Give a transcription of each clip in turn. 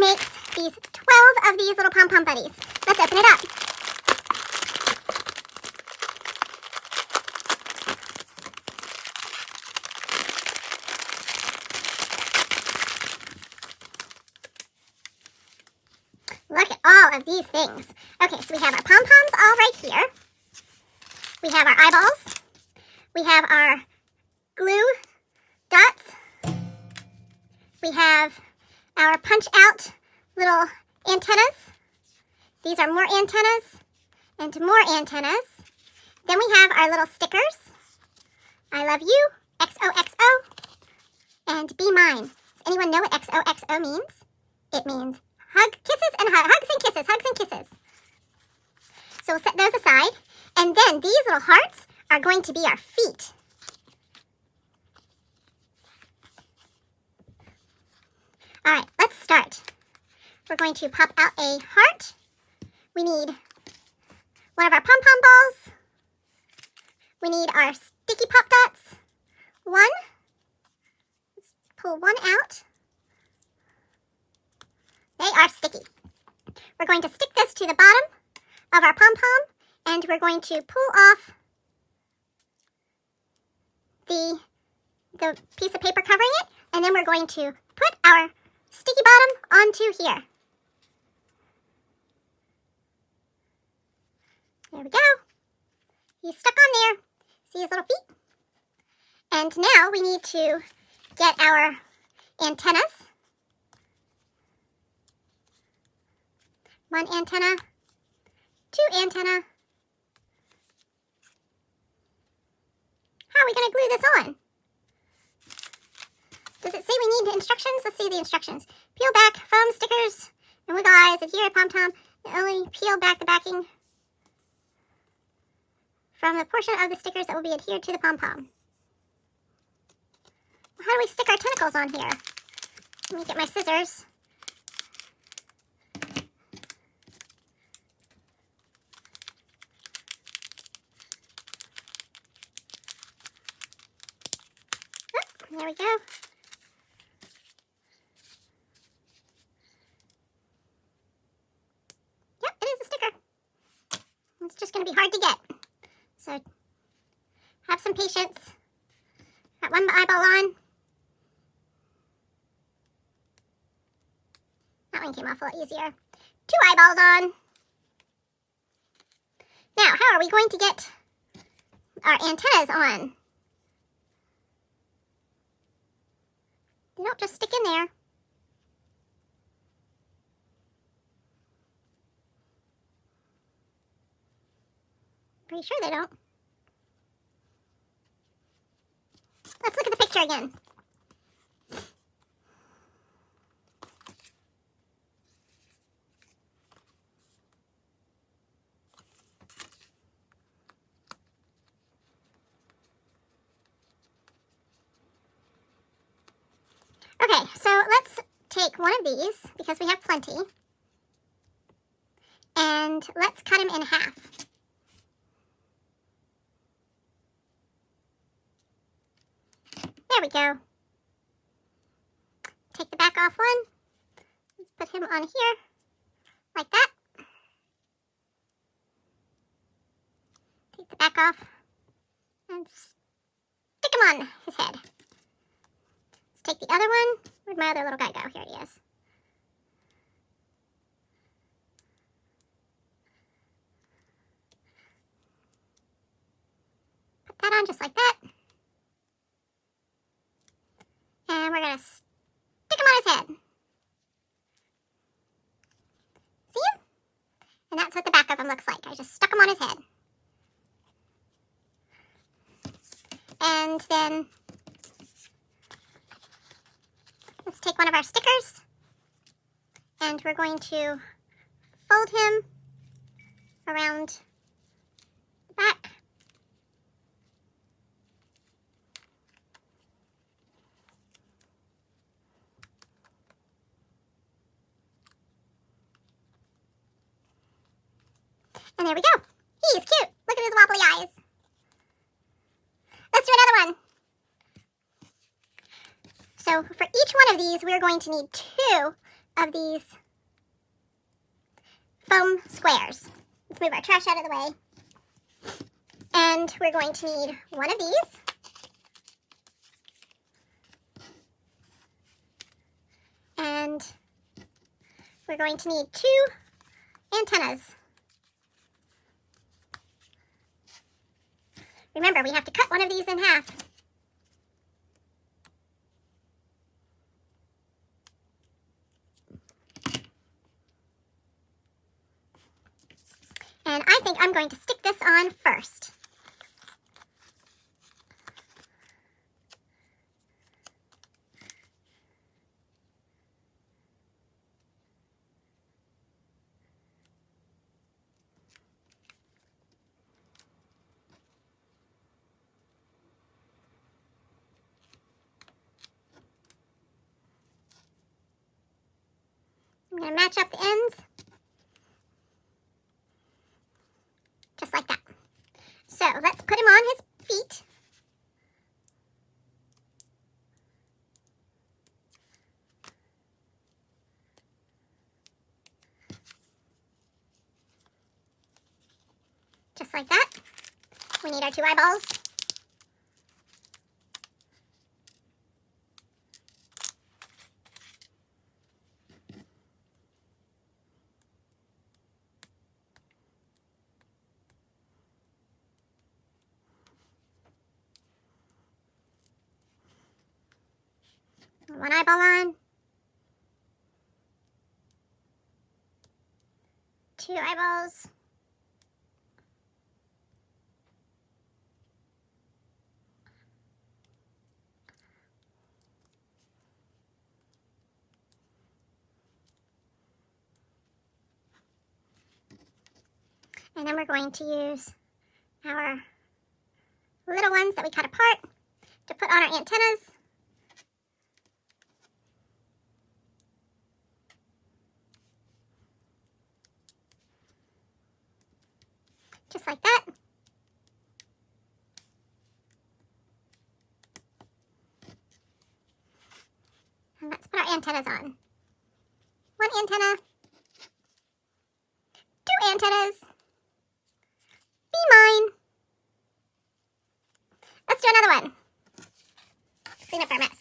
makes these 12 of these little Pom Pom Buddies. Let's open it up. Look at all of these things. Okay, so we have our pom-poms all right here. We have our eyeballs. We have our glue dots. We have our punch-out little antennas. These are more antennas and more antennas. Then we have our little stickers. I love you, XOXO, and be mine. Does anyone know what XOXO means? It means hug, kisses, and hugs and kisses, hugs and kisses. So we'll set those aside. And then these little hearts are going to be our feet. All right, let's start. We're going to pop out a heart. We need one of our pom-pom balls. We need our sticky pop dots. One. Let's pull one out. They are sticky. We're going to stick this to the bottom of our pom-pom, and we're going to pull off the piece of paper covering it, and then we're going to put our sticky bottom onto here. There we go. He's stuck on there. See his little feet? And now we need to get our antennas. One antenna, two antenna. How are we going to glue this on? Does it say we need instructions? Let's see the instructions. Peel back foam stickers and wiggle eyes. Adhere to pom-pom. Only peel back the backing from the portion of the stickers that will be adhered to the pom-pom. Well, how do we stick our tentacles on here? Let me get my scissors. There we go. Yep, it is a sticker. It's just going to be hard to get. So have some patience. Got one eyeball on. That one came off a lot easier. Two eyeballs on. Now, how are we going to get our antennas on? They don't just stick in there. Pretty sure they don't. Let's look at the picture again. Okay, so let's take one of these, because we have plenty, and let's cut them in half. There we go. Take the back off one. Let's put him on here, like that. Take the back off and stick him on his head. Let's take the other one. Where'd my other little guy go? Here he is. Put that on just like that. And we're going to stick him on his head. See him? And that's what the back of him looks like. I just stuck him on his head. And then let's take one of our stickers, and we're going to fold him around the back. And there we go. He's cute. Look at his wobbly eyes. Let's do another one. So for each one of these, we're going to need two of these foam squares. Let's move our trash out of the way. And we're going to need one of these. And we're going to need 2 antennas. Remember, we have to cut one of these in half. And I think I'm going to stick this on first. I'm going to match up the ends. Just like that. So let's put him on his feet. Just like that. We need our 2 eyeballs. One eyeball on. 2 eyeballs. And then we're going to use our little ones that we cut apart to put on our antennas. Just like that. And let's put our antennas on. 1 antenna. 2 antennas. Be mine. Let's do another one. Clean up our mess.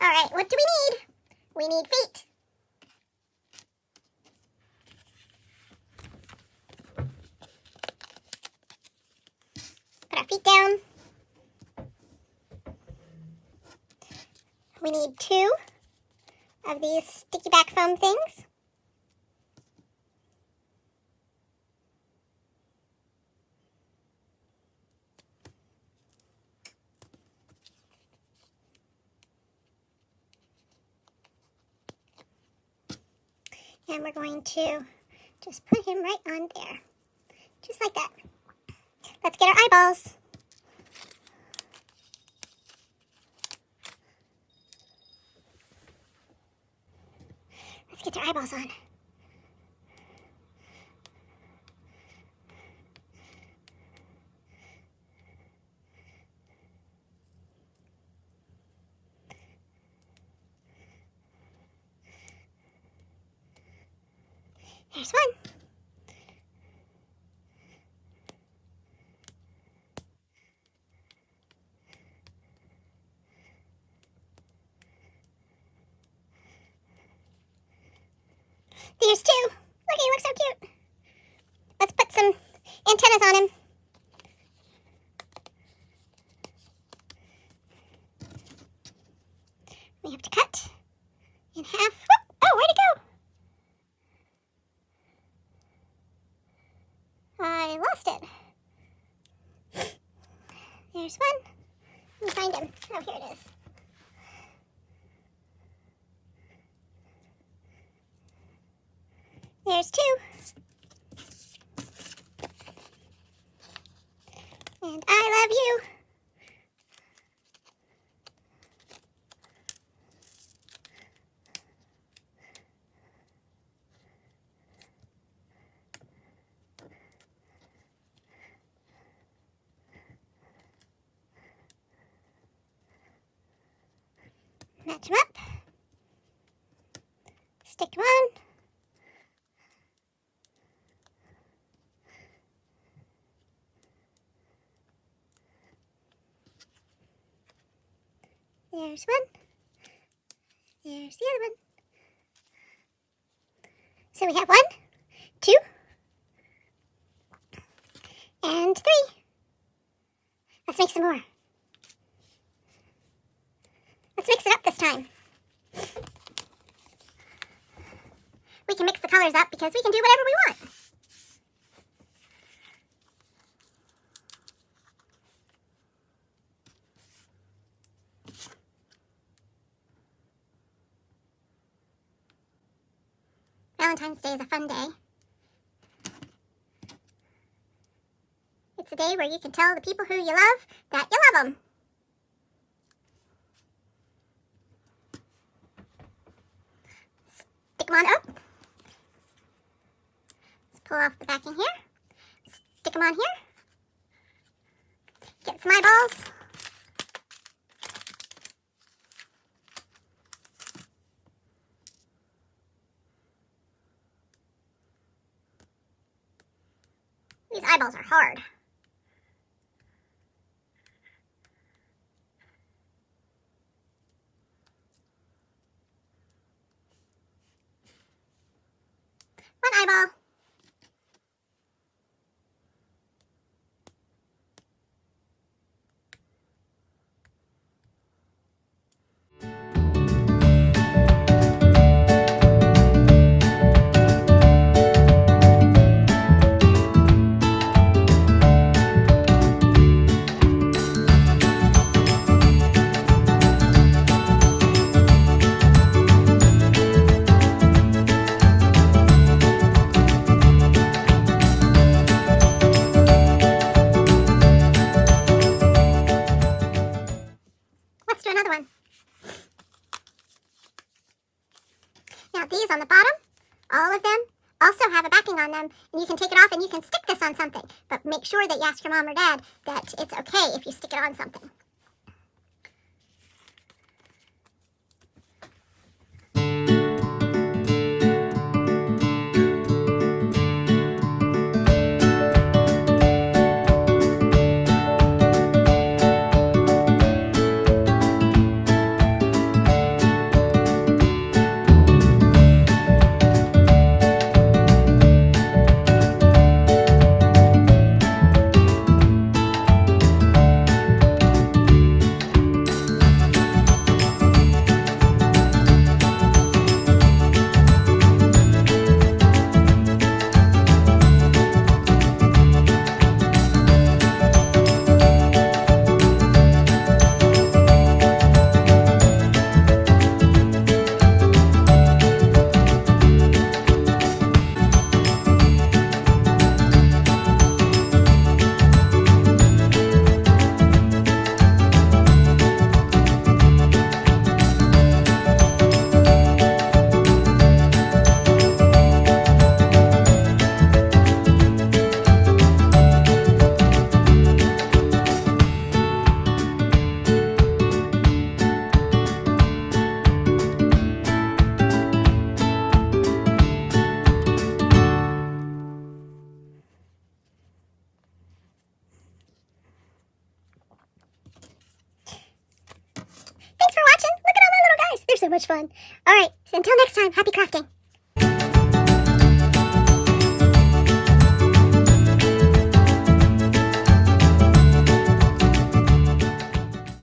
All right, what do we need? We need feet. Put our feet down. We need 2 of these sticky back foam things. And we're going to just put him right on there. Just like that. Let's get our eyeballs. Let's get their eyeballs on. There's one. There's 2. Look, he looks so cute. Let's put some antennas on him. We have to cut in half. Whoop. Oh, where'd it go? I lost it. There's one. Let me find him. Oh, here it is. There's 2. And I love you. Match them up. Stick them on. There's one. There's the other one. So we have 1, 2, and 3. Let's make some more. Let's mix it up this time. We can mix the colors up because we can do whatever we want. Valentine's Day is a fun day. It's a day where you can tell the people who you love that you love them. Stick them on up. Let's pull off the backing here. Stick them on here. Get some eyeballs. These eyeballs are hard. One eyeball. Let's do another one. Now these on the bottom, all of them, also have a backing on them, and you can take it off and you can stick this on something. But make sure that you ask your mom or dad that it's okay if you stick it on something. So much fun. All right, so until next time, happy crafting.